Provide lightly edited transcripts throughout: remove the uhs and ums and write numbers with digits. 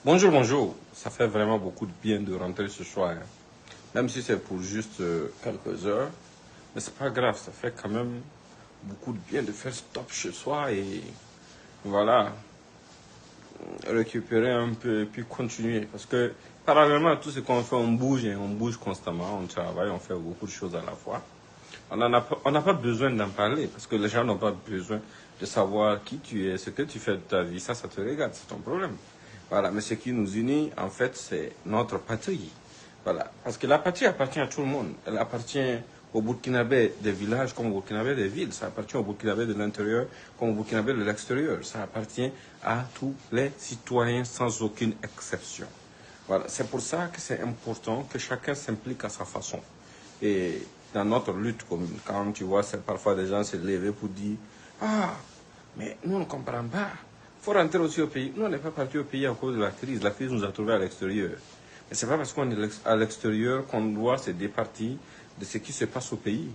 Bonjour, bonjour. Ça fait vraiment beaucoup de bien de rentrer ce soir, hein. Même si c'est pour juste quelques heures. Mais c'est pas grave, ça fait quand même beaucoup de bien de faire stop chez soi et voilà, récupérer un peu et puis continuer. Parce que parallèlement à tout ce qu'on fait, on bouge et on bouge constamment, on travaille, on fait beaucoup de choses à la fois. On n'a pas besoin d'en parler parce que les gens n'ont pas besoin de savoir qui tu es, ce que tu fais de ta vie. Ça te regarde, c'est ton problème. Voilà, mais ce qui nous unit, en fait, c'est notre patrie. Voilà, parce que la patrie appartient à tout le monde. Elle appartient aux Burkinabés des villages comme aux Burkinabés des villes. Ça appartient aux Burkinabés de l'intérieur comme aux Burkinabés de l'extérieur. Ça appartient à tous les citoyens sans aucune exception. Voilà, c'est pour ça que c'est important que chacun s'implique à sa façon. Et dans notre lutte commune, quand tu vois, c'est parfois des gens se lever pour dire ah, mais nous ne comprenons pas. Il faut rentrer aussi au pays. Nous, on n'est pas parti au pays à cause de la crise. La crise nous a trouvés à l'extérieur. Mais ce n'est pas parce qu'on est à l'extérieur qu'on doit se départir de ce qui se passe au pays.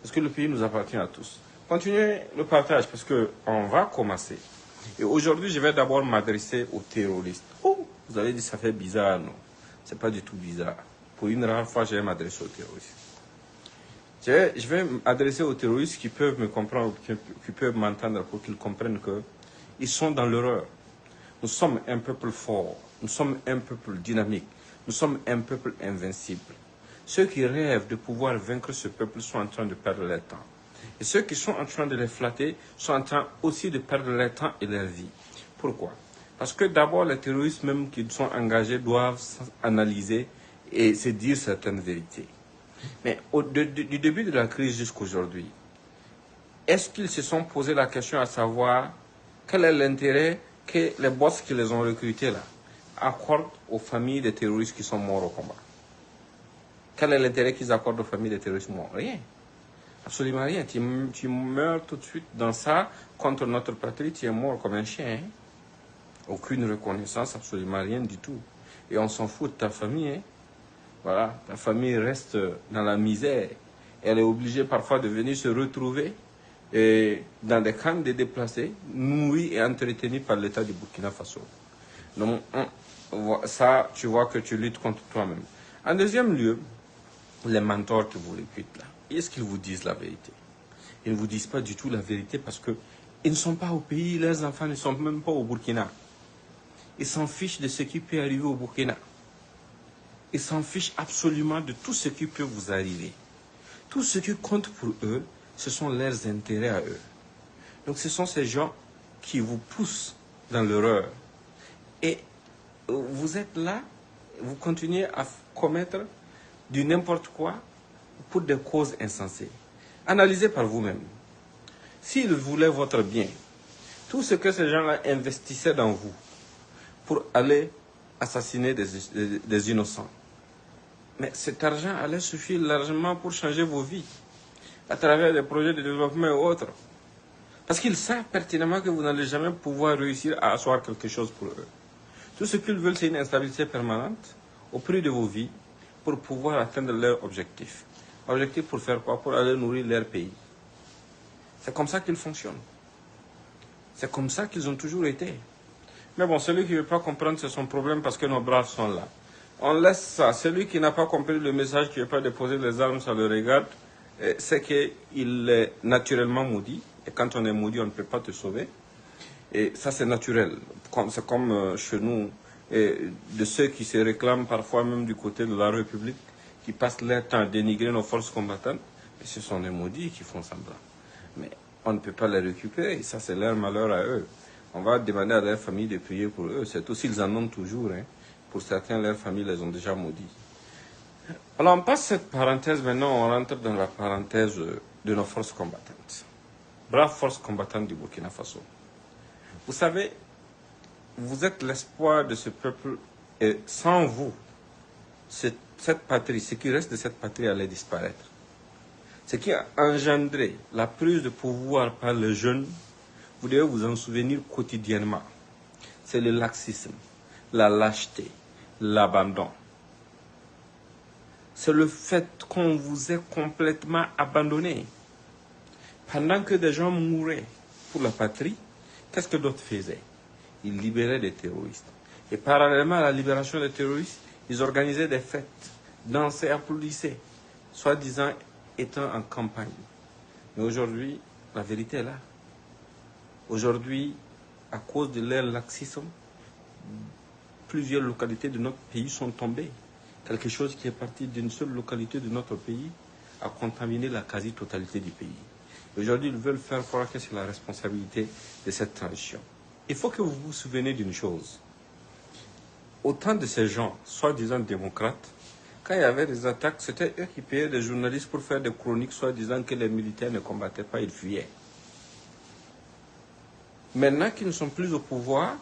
Parce que le pays nous appartient à tous. Continuez le partage parce qu'on va commencer. Et aujourd'hui, je vais d'abord m'adresser aux terroristes. Oh, vous avez dit ça fait bizarre, non? C'est pas du tout bizarre. Pour une rare fois, je vais m'adresser aux terroristes. Je vais m'adresser aux terroristes qui peuvent me comprendre, qui peuvent m'entendre pour qu'ils comprennent qu'ils sont dans l'erreur. Nous sommes un peuple fort, nous sommes un peuple dynamique, nous sommes un peuple invincible. Ceux qui rêvent de pouvoir vaincre ce peuple sont en train de perdre leur temps. Et ceux qui sont en train de les flatter sont en train aussi de perdre leur temps et leur vie. Pourquoi? Parce que d'abord, les terroristes même qui sont engagés doivent analyser et se dire certaines vérités. Mais du début de la crise jusqu'à aujourd'hui, est-ce qu'ils se sont posé la question à savoir quel est l'intérêt que les boss qui les ont recrutés là accordent aux familles des terroristes qui sont morts au combat? Quel est l'intérêt qu'ils accordent aux familles des terroristes morts? Rien. Absolument rien. Tu meurs tout de suite dans ça contre notre patrie, tu es mort comme un chien. Hein? Aucune reconnaissance, absolument rien du tout. Et on s'en fout de ta famille. Hein? Voilà, ta famille reste dans la misère. Elle est obligée parfois de venir se retrouver dans des camps de déplacés, nourris et entretenus par l'État du Burkina Faso. Donc, ça, tu vois que tu luttes contre toi-même. En deuxième lieu, les mentors que vous recrutez là, est-ce qu'ils vous disent la vérité? Ils ne vous disent pas du tout la vérité parce qu'ils ne sont pas au pays, leurs enfants ne sont même pas au Burkina. Ils s'en fichent de ce qui peut arriver au Burkina. Ils s'en fichent absolument de tout ce qui peut vous arriver. Tout ce qui compte pour eux, ce sont leurs intérêts à eux. Donc ce sont ces gens qui vous poussent dans l'erreur. Et vous êtes là, vous continuez à commettre du n'importe quoi pour des causes insensées. Analysez par vous-même. S'ils voulaient votre bien, tout ce que ces gens-là investissaient dans vous pour aller assassiner des innocents, mais cet argent allait suffire largement pour changer vos vies à travers des projets de développement et autres. Parce qu'ils savent pertinemment que vous n'allez jamais pouvoir réussir à asseoir quelque chose pour eux. Tout ce qu'ils veulent, c'est une instabilité permanente au prix de vos vies pour pouvoir atteindre leur objectif. Objectif pour faire quoi? Pour aller nourrir leur pays. C'est comme ça qu'ils fonctionnent. C'est comme ça qu'ils ont toujours été. Mais bon, celui qui ne veut pas comprendre, c'est son problème parce que nos braves sont là. On laisse ça. Celui qui n'a pas compris le message, qui ne veut pas déposer les armes, ça le regarde, c'est qu'il est naturellement maudit. Et quand on est maudit, on ne peut pas te sauver. Et ça, c'est naturel. C'est comme chez nous, de ceux qui se réclament parfois même du côté de la République, qui passent leur temps à dénigrer nos forces combattantes. Et ce sont des maudits qui font semblant. Mais on ne peut pas les récupérer. Ça, c'est leur malheur à eux. On va demander à leur famille de prier pour eux. C'est tout s'ils en ont toujours. Hein. Pour certains, leurs familles les ont déjà maudits. Alors, on passe cette parenthèse. Maintenant, on rentre dans la parenthèse de nos forces combattantes. Braves forces combattantes du Burkina Faso. Vous savez, vous êtes l'espoir de ce peuple. Et sans vous, cette patrie, ce qui reste de cette patrie allait disparaître. Ce qui a engendré la prise de pouvoir par les jeunes, vous devez vous en souvenir quotidiennement. C'est le laxisme, la lâcheté, l'abandon. C'est le fait qu'on vous ait complètement abandonné. Pendant que des gens mouraient pour la patrie, qu'est-ce que d'autres faisaient? Ils libéraient des terroristes. Et parallèlement à la libération des terroristes, ils organisaient des fêtes, dansaient, applaudissaient, soi-disant étant en campagne. Mais aujourd'hui, la vérité est là. Aujourd'hui, à cause de leur laxisme, plusieurs localités de notre pays sont tombées. Quelque chose qui est parti d'une seule localité de notre pays a contaminé la quasi-totalité du pays. Aujourd'hui, ils veulent faire croire que c'est la responsabilité de cette transition. Il faut que vous vous souveniez d'une chose. Autant de ces gens, soi-disant démocrates, quand il y avait des attaques, c'était eux qui payaient des journalistes pour faire des chroniques, soi-disant que les militaires ne combattaient pas, ils fuyaient. Maintenant qu'ils ne sont plus au pouvoir,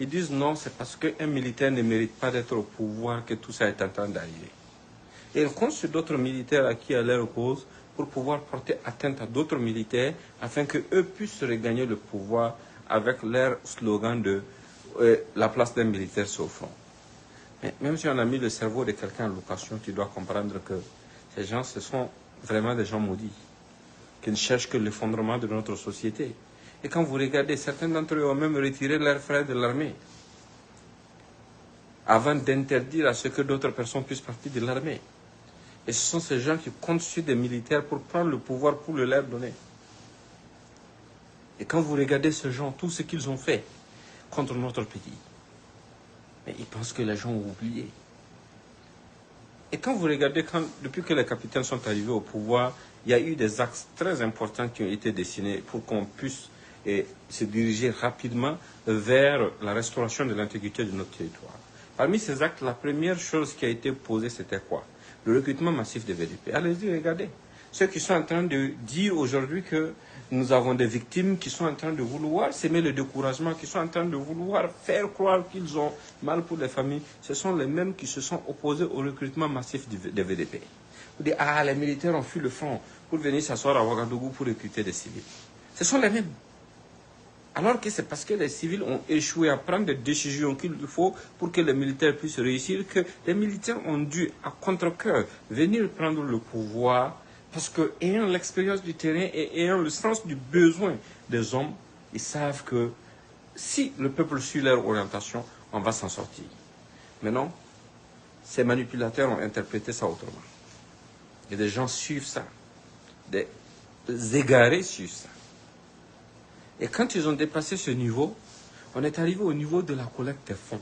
ils disent non, c'est parce qu'un militaire ne mérite pas d'être au pouvoir que tout ça est en train d'arriver. Et ils comptent sur d'autres militaires à qui à leur cause pour pouvoir porter atteinte à d'autres militaires afin qu'eux puissent regagner le pouvoir avec leur slogan de la place d'un militaire c'est au front. Mais même si on a mis le cerveau de quelqu'un en location, tu dois comprendre que ces gens, ce sont vraiment des gens maudits, qui ne cherchent que l'effondrement de notre société. Et quand vous regardez, certains d'entre eux ont même retiré leurs frères de l'armée, avant d'interdire à ce que d'autres personnes puissent partir de l'armée. Et ce sont ces gens qui comptent sur des militaires pour prendre le pouvoir, pour le leur donner. Et quand vous regardez ces gens, tout ce qu'ils ont fait contre notre pays, mais ils pensent que les gens ont oublié. Et quand vous regardez, depuis que les capitaines sont arrivés au pouvoir, il y a eu des axes très importants qui ont été dessinés pour qu'on puisse se diriger rapidement vers la restauration de l'intégrité de notre territoire. Parmi ces actes, la première chose qui a été posée, c'était quoi? Le recrutement massif des VDP. Allez-y, regardez. Ceux qui sont en train de dire aujourd'hui que nous avons des victimes qui sont en train de vouloir s'aimer le découragement, qui sont en train de vouloir faire croire qu'ils ont mal pour les familles, ce sont les mêmes qui se sont opposés au recrutement massif des VDP. Vous dites, ah, les militaires ont fui le front pour venir s'asseoir à Ouagadougou pour recruter des civils. Ce sont les mêmes. Alors que c'est parce que les civils ont échoué à prendre des décisions qu'il faut pour que les militaires puissent réussir, que les militaires ont dû, à contre-cœur, venir prendre le pouvoir, parce que, ayant l'expérience du terrain et ayant le sens du besoin des hommes, ils savent que si le peuple suit leur orientation, on va s'en sortir. Mais non, ces manipulateurs ont interprété ça autrement. Et des gens suivent ça. Des égarés suivent ça. Et quand ils ont dépassé ce niveau, on est arrivé au niveau de la collecte des fonds.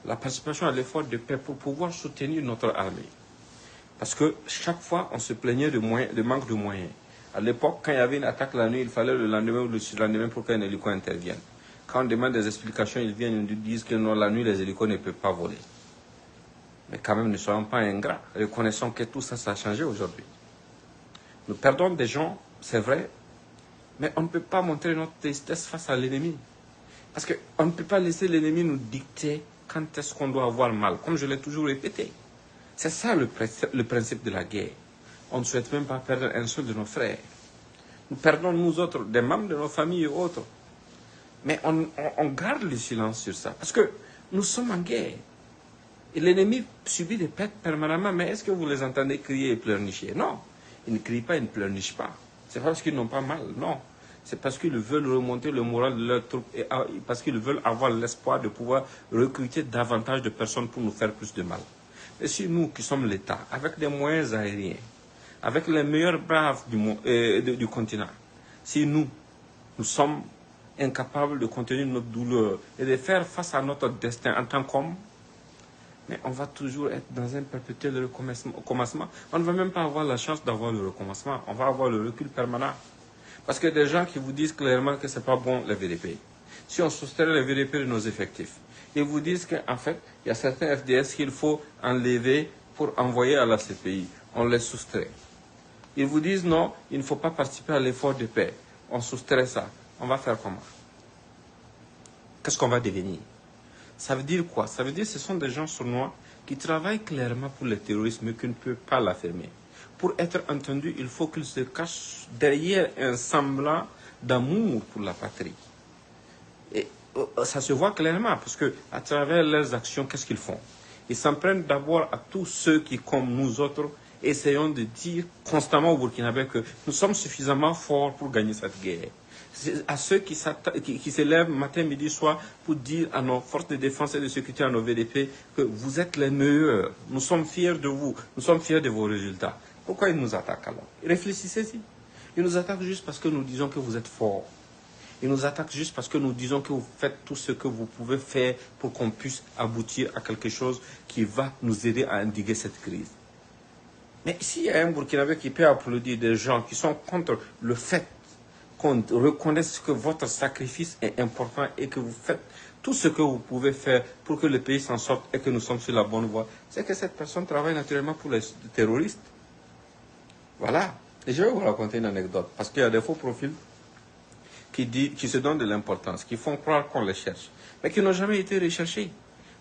La participation à l'effort de paix pour pouvoir soutenir notre armée. Parce que chaque fois, on se plaignait de manque de moyens. À l'époque, quand il y avait une attaque la nuit, il fallait le lendemain ou le surlendemain pour qu'un hélico intervienne. Quand on demande des explications, ils viennent et nous disent que non, la nuit, les hélicos ne peuvent pas voler. Mais quand même, ne soyons pas ingrats. Reconnaissons que tout ça, ça a changé aujourd'hui. Nous perdons des gens, c'est vrai, mais on ne peut pas montrer notre tristesse face à l'ennemi. Parce qu'on ne peut pas laisser l'ennemi nous dicter quand est-ce qu'on doit avoir mal, comme je l'ai toujours répété. C'est ça le principe de la guerre. On ne souhaite même pas perdre un seul de nos frères. Nous perdons nous autres, des membres de nos familles et autres. Mais on garde le silence sur ça. Parce que nous sommes en guerre. Et l'ennemi subit des pertes permanemment. Mais est-ce que vous les entendez crier et pleurnicher? Non. Ils ne crient pas, ils ne pleurnichent pas. C'est pas parce qu'ils n'ont pas mal, non. C'est parce qu'ils veulent remonter le moral de leurs troupes et parce qu'ils veulent avoir l'espoir de pouvoir recruter davantage de personnes pour nous faire plus de mal. Et si nous, qui sommes l'État, avec des moyens aériens, avec les meilleurs braves du continent, si nous sommes incapables de contenir notre douleur et de faire face à notre destin en tant qu'hommes, mais on va toujours être dans un perpétuel recommencement. On ne va même pas avoir la chance d'avoir le recommencement. On va avoir le recul permanent. Parce que des gens qui vous disent clairement que ce n'est pas bon les VDP. Si on soustrait les VDP de nos effectifs, ils vous disent qu'en fait, il y a certains FDS qu'il faut enlever pour envoyer à la CPI. On les soustrait. Ils vous disent non, il ne faut pas participer à l'effort de paix. On soustrait ça. On va faire comment? Qu'est-ce qu'on va devenir? Ça veut dire quoi? Ça veut dire que ce sont des gens sournois qui travaillent clairement pour le terrorisme mais qui ne peuvent pas l'affirmer. Pour être entendu, il faut qu'ils se cachent derrière un semblant d'amour pour la patrie. Et ça se voit clairement parce que à travers leurs actions, qu'est-ce qu'ils font? Ils s'en prennent d'abord à tous ceux qui, comme nous autres, essayons de dire constamment au Burkinabé que nous sommes suffisamment forts pour gagner cette guerre. C'est à ceux qui se lèvent matin, midi, soir pour dire à nos forces de défense et de sécurité, à nos VDP, que vous êtes les meilleurs. Nous sommes fiers de vous. Nous sommes fiers de vos résultats. Pourquoi ils nous attaquent alors? Réfléchissez-y. Ils nous attaquent juste parce que nous disons que vous êtes forts. Ils nous attaquent juste parce que nous disons que vous faites tout ce que vous pouvez faire pour qu'on puisse aboutir à quelque chose qui va nous aider à endiguer cette crise. Mais s'il y a un Burkinabé qui peut applaudir des gens qui sont contre le fait qu'on reconnaisse que votre sacrifice est important et que vous faites tout ce que vous pouvez faire pour que le pays s'en sorte et que nous sommes sur la bonne voie, c'est que cette personne travaille naturellement pour les terroristes. Voilà. Et je vais vous raconter une anecdote, parce qu'il y a des faux profils qui se donnent de l'importance, qui font croire qu'on les cherche, mais qui n'ont jamais été recherchés.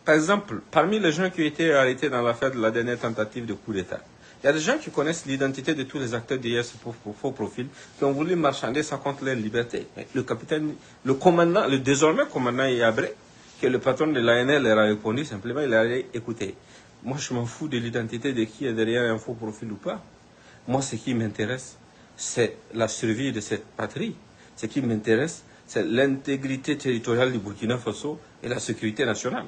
Par exemple, parmi les gens qui ont été arrêtés dans l'affaire de la dernière tentative de coup d'État, il y a des gens qui connaissent l'identité de tous les acteurs derrière ce faux profil, qui ont voulu marchander sans compte leur liberté. Mais le capitaine, le commandant, le désormais commandant Yabré, qui est le patron de l'ANL, leur a répondu simplement, il a dit, écoutez, moi je m'en fous de l'identité de qui est derrière un faux profil ou pas. Moi, ce qui m'intéresse, c'est la survie de cette patrie. Ce qui m'intéresse, c'est l'intégrité territoriale du Burkina Faso et la sécurité nationale.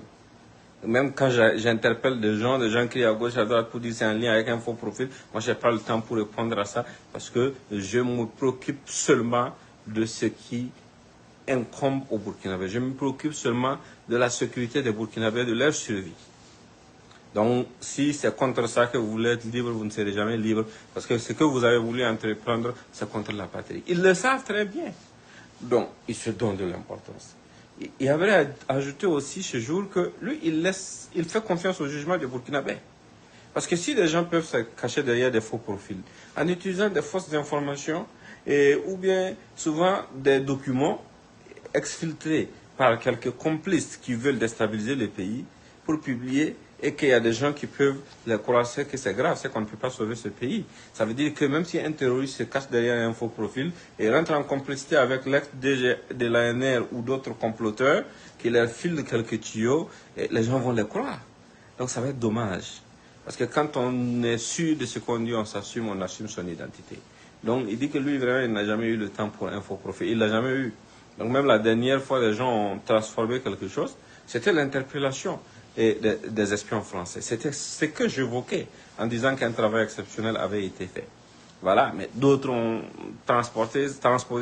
Même quand j'interpelle des gens crient à gauche, à droite pour dire c'est en lien avec un faux profil, moi je n'ai pas le temps pour répondre à ça parce que je me préoccupe seulement de ce qui incombe aux Burkinabés. Je me préoccupe seulement de la sécurité des Burkinabés, de leur survie. Donc, si c'est contre ça que vous voulez être libre, vous ne serez jamais libre parce que ce que vous avez voulu entreprendre, c'est contre la patrie. Ils le savent très bien. Donc, ils se donnent de l'importance. Il avait ajouté aussi ce jour que lui, il fait confiance au jugement des Burkinabés. Parce que si les gens peuvent se cacher derrière des faux profils, en utilisant des fausses informations, ou bien souvent des documents exfiltrés par quelques complices qui veulent déstabiliser le pays pour publier, et qu'il y a des gens qui peuvent les croire, c'est que c'est grave, c'est qu'on ne peut pas sauver ce pays. Ça veut dire que même si un terroriste se cache derrière un faux profil et rentre en complicité avec l'ex-DG de l'ANR ou d'autres comploteurs qui leur filent quelques tuyaux, les gens vont les croire. Donc ça va être dommage. Parce que quand on est sûr de ce qu'on dit, on assume son identité. Donc il dit que lui, vraiment, il n'a jamais eu le temps pour un faux profil. Il ne l'a jamais eu. Donc même la dernière fois, les gens ont transformé quelque chose, c'était l'interpellation des espions français. C'était ce que j'évoquais en disant qu'un travail exceptionnel avait été fait. Voilà, mais d'autres ont transposé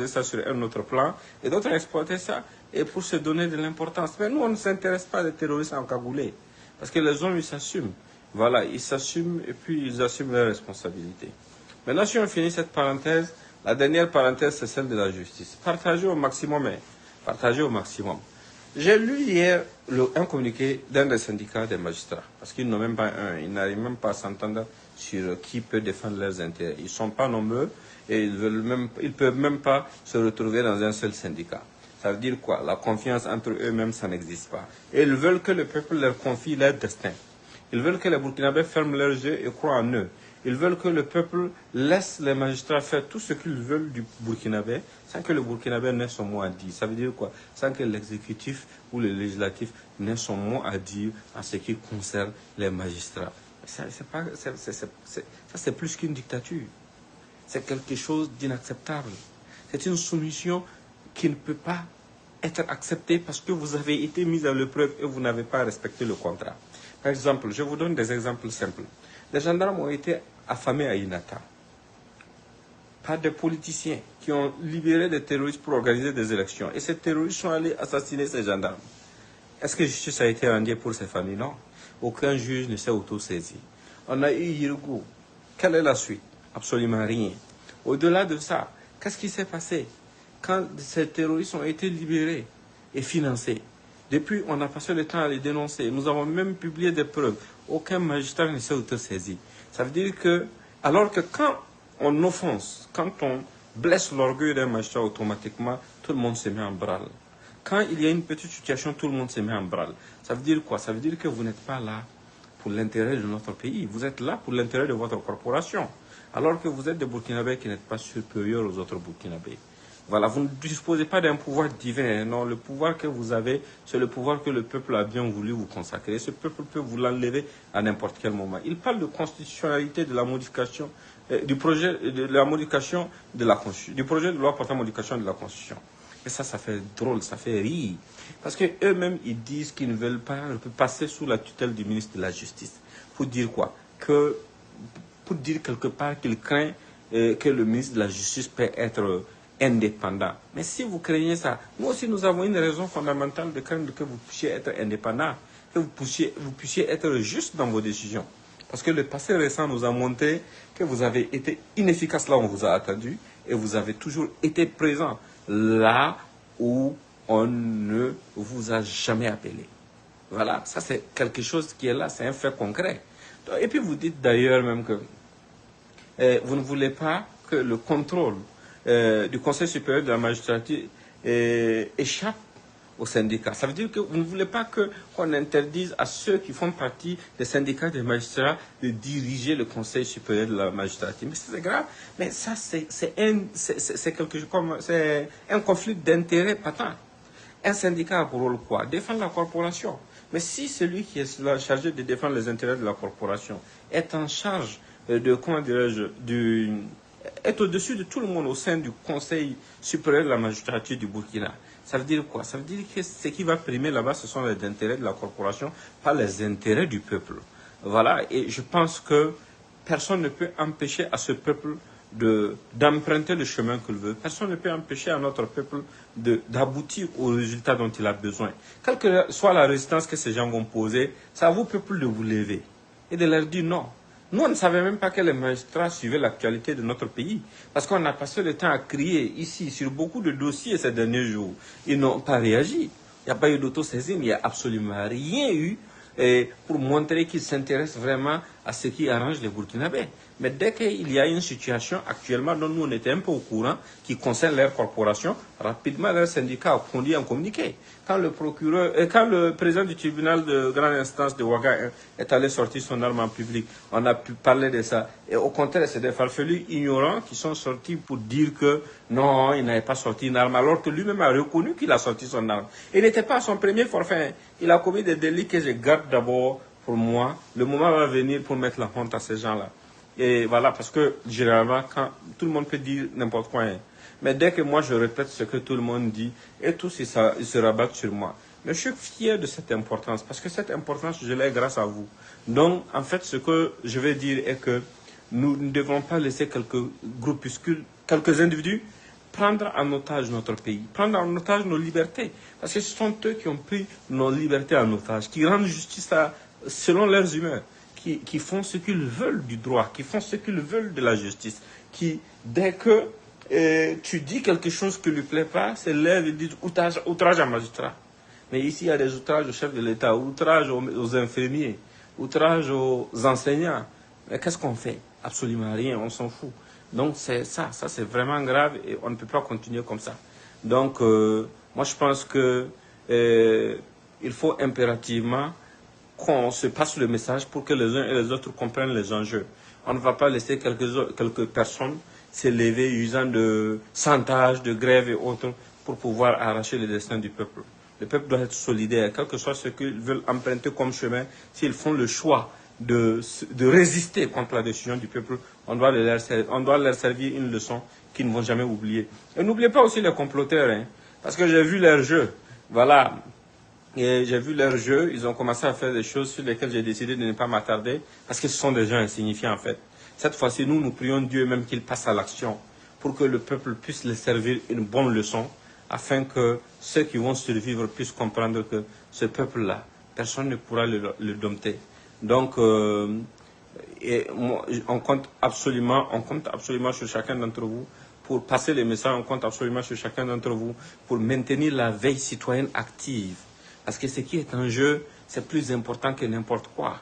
ça sur un autre plan, et d'autres ont exploité ça et pour se donner de l'importance. Mais nous, on ne s'intéresse pas des terroristes encagoulés, parce que les hommes, ils s'assument. Voilà, ils s'assument et puis ils assument leurs responsabilités. Maintenant, si on finit cette parenthèse, la dernière parenthèse, c'est celle de la justice. Partagez au maximum, partagez au maximum. J'ai lu hier un communiqué d'un des syndicats des magistrats, parce qu'ils n'ont même pas un, ils n'arrivent même pas à s'entendre sur qui peut défendre leurs intérêts. Ils ne sont pas nombreux et ils peuvent même pas se retrouver dans un seul syndicat. Ça veut dire quoi? La confiance entre eux-mêmes, ça n'existe pas. Et ils veulent que le peuple leur confie leur destin. Ils veulent que les Burkinabés ferment leurs yeux et croient en eux. Ils veulent que le peuple laisse les magistrats faire tout ce qu'ils veulent du Burkinabé sans que le Burkinabé n'ait son mot à dire. Ça veut dire quoi? Sans que l'exécutif ou le législatif n'ait son mot à dire en ce qui concerne les magistrats. Ça, c'est plus qu'une dictature. C'est quelque chose d'inacceptable. C'est une soumission qui ne peut pas être acceptée parce que vous avez été mis à l'épreuve et vous n'avez pas respecté le contrat. Par exemple, je vous donne des exemples simples. Les gendarmes ont été affamés à Inata par des politiciens qui ont libéré des terroristes pour organiser des élections. Et ces terroristes sont allés assassiner ces gendarmes. Est-ce que justice a été rendue pour ces familles? Non. Aucun juge ne s'est auto-saisi. On a eu Yirgou. Quelle est la suite? Absolument rien. Au-delà de ça, qu'est-ce qui s'est passé quand ces terroristes ont été libérés et financés? Depuis, on a passé le temps à les dénoncer. Nous avons même publié des preuves. Aucun magistrat ne s'est auto-saisi. Ça veut dire que, alors que quand on offense, quand on blesse l'orgueil d'un magistrat, automatiquement, tout le monde se met en branle. Quand il y a une petite situation, tout le monde se met en branle. Ça veut dire quoi? Ça veut dire que vous n'êtes pas là pour l'intérêt de notre pays. Vous êtes là pour l'intérêt de votre corporation. Alors que vous êtes des Burkinabés qui n'êtes pas supérieurs aux autres Burkinabés. Voilà, vous ne disposez pas d'un pouvoir divin. Non, le pouvoir que vous avez, c'est le pouvoir que le peuple a bien voulu vous consacrer. Ce peuple peut vous l'enlever à n'importe quel moment. Il parle de constitutionnalité de la modification, du projet de la modification de la Constitution, du projet de loi portant modification de la Constitution. Et ça fait drôle, ça fait rire. Parce qu'eux-mêmes, ils disent qu'ils ne veulent pas passer sous la tutelle du ministre de la Justice. Pour dire quoi? Pour dire quelque part qu'ils craignent que le ministre de la Justice peut être indépendant. Mais si vous craignez ça, nous aussi nous avons une raison fondamentale de craindre que vous puissiez être indépendant, que vous puissiez être juste dans vos décisions. Parce que le passé récent nous a montré que vous avez été inefficace là où on vous a attendu et vous avez toujours été présent là où on ne vous a jamais appelé. Voilà, ça c'est quelque chose qui est là, c'est un fait concret. Et puis vous dites d'ailleurs même que vous ne voulez pas que le contrôle du Conseil supérieur de la magistrature échappe aux syndicats. Ça veut dire que vous ne voulez pas qu'on interdise à ceux qui font partie des syndicats des magistrats de diriger le Conseil supérieur de la magistrature. Mais c'est grave. Mais ça, c'est un conflit d'intérêts patent. Un syndicat a pour rôle quoi? Défendre la corporation. Mais si celui qui est chargé de défendre les intérêts de la corporation est en charge de, comment dirais-je, est au-dessus de tout le monde au sein du Conseil supérieur de la magistrature du Burkina, ça veut dire quoi? Ça veut dire que ce qui va primer là-bas, ce sont les intérêts de la corporation, pas les intérêts du peuple. Voilà, et je pense que personne ne peut empêcher à ce peuple d'emprunter le chemin qu'il veut. Personne ne peut empêcher à notre peuple d'aboutir au résultat dont il a besoin. Quelle que soit la résistance que ces gens vont poser, c'est à vous, peuple, de vous lever et de leur dire non. Nous, on ne savait même pas que les magistrats suivaient l'actualité de notre pays. Parce qu'on a passé le temps à crier ici sur beaucoup de dossiers ces derniers jours. Ils n'ont pas réagi. Il n'y a pas eu d'autosaisine, il n'y a absolument rien eu pour montrer qu'ils s'intéressent vraiment à ce qui arrange les Burkinabés. Mais dès qu'il y a une situation actuellement dont nous on était un peu au courant, qui concerne leur corporation, rapidement leur syndicat a produit un communiqué. Quand le président du tribunal de grande instance de Ouaga est allé sortir son arme en public, on a pu parler de ça. Et au contraire, c'est des farfelus ignorants qui sont sortis pour dire que non, il n'avait pas sorti une arme, alors que lui-même a reconnu qu'il a sorti son arme. Il n'était pas à son premier forfait. Il a commis des délits que je garde d'abord pour moi. Le moment va venir pour mettre la honte à ces gens-là. Et voilà, parce que généralement, quand tout le monde peut dire n'importe quoi, hein. Mais dès que moi je répète ce que tout le monde dit, et tous ils se rabattent sur moi. Mais je suis fier de cette importance, parce que cette importance, je l'ai grâce à vous. Donc, en fait, ce que je vais dire est que nous ne devons pas laisser quelques groupuscules, quelques individus, prendre en otage notre pays, prendre en otage nos libertés. Parce que ce sont eux qui ont pris nos libertés en otage, qui rendent justice selon leurs humeurs. Qui font ce qu'ils veulent du droit, qui font ce qu'ils veulent de la justice, qui, dès que tu dis quelque chose qui ne lui plaît pas, se lèvent et disent outrage à magistrat. Mais ici, il y a des outrages au chef de l'État, outrage aux infirmiers, outrage aux enseignants. Mais qu'est-ce qu'on fait? Absolument rien, on s'en fout. Donc c'est ça c'est vraiment grave et on ne peut pas continuer comme ça. Donc moi je pense que il faut impérativement qu'on se passe le message pour que les uns et les autres comprennent les enjeux. On ne va pas laisser quelques personnes s'élever usant de chantage, de grève et autres pour pouvoir arracher le destin du peuple. Le peuple doit être solidaire, quel que soit ce qu'ils veulent emprunter comme chemin. S'ils font le choix de résister contre la décision du peuple, on doit leur servir une leçon qu'ils ne vont jamais oublier. Et n'oubliez pas aussi les comploteurs, hein, parce que j'ai vu leur jeu. Voilà. Et j'ai vu leur jeu, ils ont commencé à faire des choses sur lesquelles j'ai décidé de ne pas m'attarder, parce que ce sont des gens insignifiants en fait. Cette fois-ci, nous prions Dieu même qu'il passe à l'action, pour que le peuple puisse les servir une bonne leçon, afin que ceux qui vont survivre puissent comprendre que ce peuple-là, personne ne pourra le dompter. Donc, on compte absolument sur chacun d'entre vous pour passer les messages, on compte absolument sur chacun d'entre vous pour maintenir la veille citoyenne active. Parce que ce qui est en jeu, c'est plus important que n'importe quoi.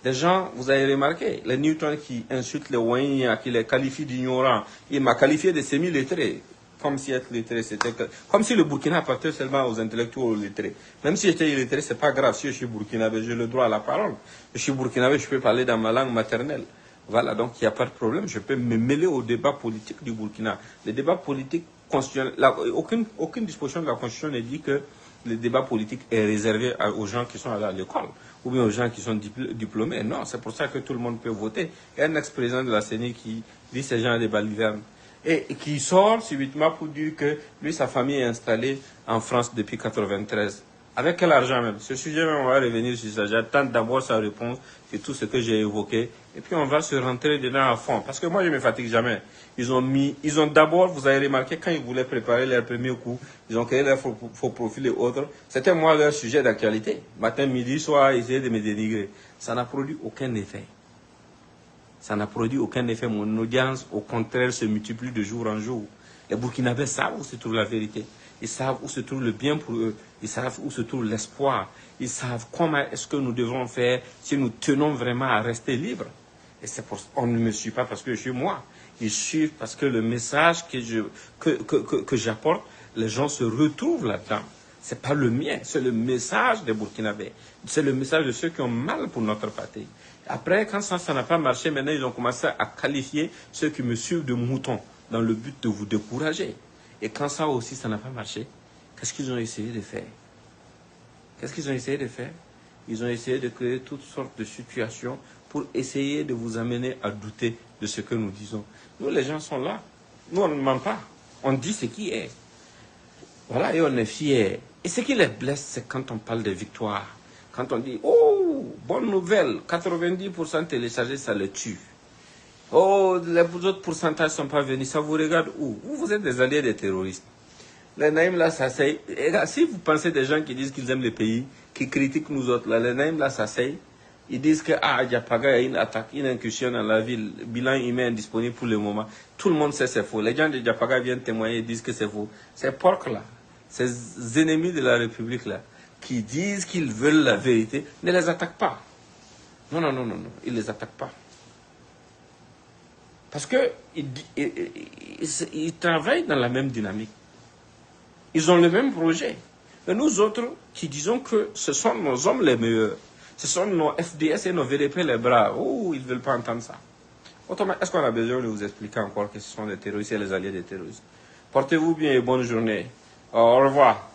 Les gens, vous avez remarqué, les Newton qui insultent les Ouïa, qui les qualifient d'ignorants, il m'a qualifié de semi-lettré. Comme si être lettré, c'était comme si le Burkina appartenait seulement aux intellectuels lettrés. Même si j'étais illettré, c'est pas grave. Si je suis burkinabé, j'ai le droit à la parole. Je suis burkinabé, je peux parler dans ma langue maternelle. Voilà, donc il n'y a pas de problème. Je peux me mêler au débat politique du Burkina. Les débats politiques constitutionnels, aucune disposition de la Constitution ne dit que le débat politique est réservé aux gens qui sont allés à l'école ou bien aux gens qui sont diplômés. Non, c'est pour ça que tout le monde peut voter. Il y a un ex-président de la CENI qui dit ces gens à des balivernes. et qui sort subitement pour dire que lui, sa famille est installée en France depuis 93. Avec quel argent même? Ce sujet même, on va revenir sur ça. J'attends d'abord sa réponse sur tout ce que j'ai évoqué. Et puis on va se rentrer dedans à fond. Parce que moi, je ne me fatigue jamais. Ils ont d'abord, vous avez remarqué, quand ils voulaient préparer leur premier coup, ils ont créé leur faux profil et autres. C'était moi leur sujet d'actualité. Matin, midi, soir, essayer de me dénigrer. Ça n'a produit aucun effet. Ça n'a produit aucun effet. Mon audience, au contraire, se multiplie de jour en jour. Les Burkinabés savent où se trouve la vérité. Ils savent où se trouve le bien pour eux. Ils savent où se trouve l'espoir. Ils savent comment est-ce que nous devons faire si nous tenons vraiment à rester libres. Et c'est pour ça qu'on ne me suit pas parce que je suis moi. Ils suivent parce que le message que j'apporte, les gens se retrouvent là-dedans. C'est pas le mien, c'est le message des Burkinabés. C'est le message de ceux qui ont mal pour notre patrie. Après, quand ça n'a pas marché, maintenant ils ont commencé à qualifier ceux qui me suivent de moutons dans le but de vous décourager. Et quand ça aussi, ça n'a pas marché, qu'est-ce qu'ils ont essayé de faire? Qu'est-ce qu'ils ont essayé de faire? Ils ont essayé de créer toutes sortes de situations pour essayer de vous amener à douter de ce que nous disons. Nous, les gens sont là. Nous, on ne ment pas. On dit ce qui est. Voilà, et on est fiers. Et ce qui les blesse, c'est quand on parle de victoire. Quand on dit, oh, bonne nouvelle, 90% téléchargés, ça le tue. Oh, les autres pourcentages ne sont pas venus. Ça vous regarde où? Vous êtes des alliés des terroristes. Les Naïm là, ça c'est. Si vous pensez des gens qui disent qu'ils aiment le pays, qui critiquent nous autres, là, les Naïm là, ça c'est. Ils disent que Diapaga, il y a une attaque, une incursion dans la ville, bilan humain disponible pour le moment. Tout le monde sait que c'est faux. Les gens de Diapaga viennent témoigner et disent que c'est faux. Ces porcs là, ces ennemis de la République là, qui disent qu'ils veulent la vérité, ne les attaquent pas. Non, non, non, non, non, ils ne les attaquent pas. Parce qu'ils travaillent dans la même dynamique. Ils ont le même projet. Et nous autres, qui disons que ce sont nos hommes les meilleurs, ce sont nos FDS et nos VDP les bras, oh, ils ne veulent pas entendre ça. Autrement, est-ce qu'on a besoin de vous expliquer encore que ce sont les terroristes et les alliés des terroristes? Portez-vous bien et bonne journée. Au revoir.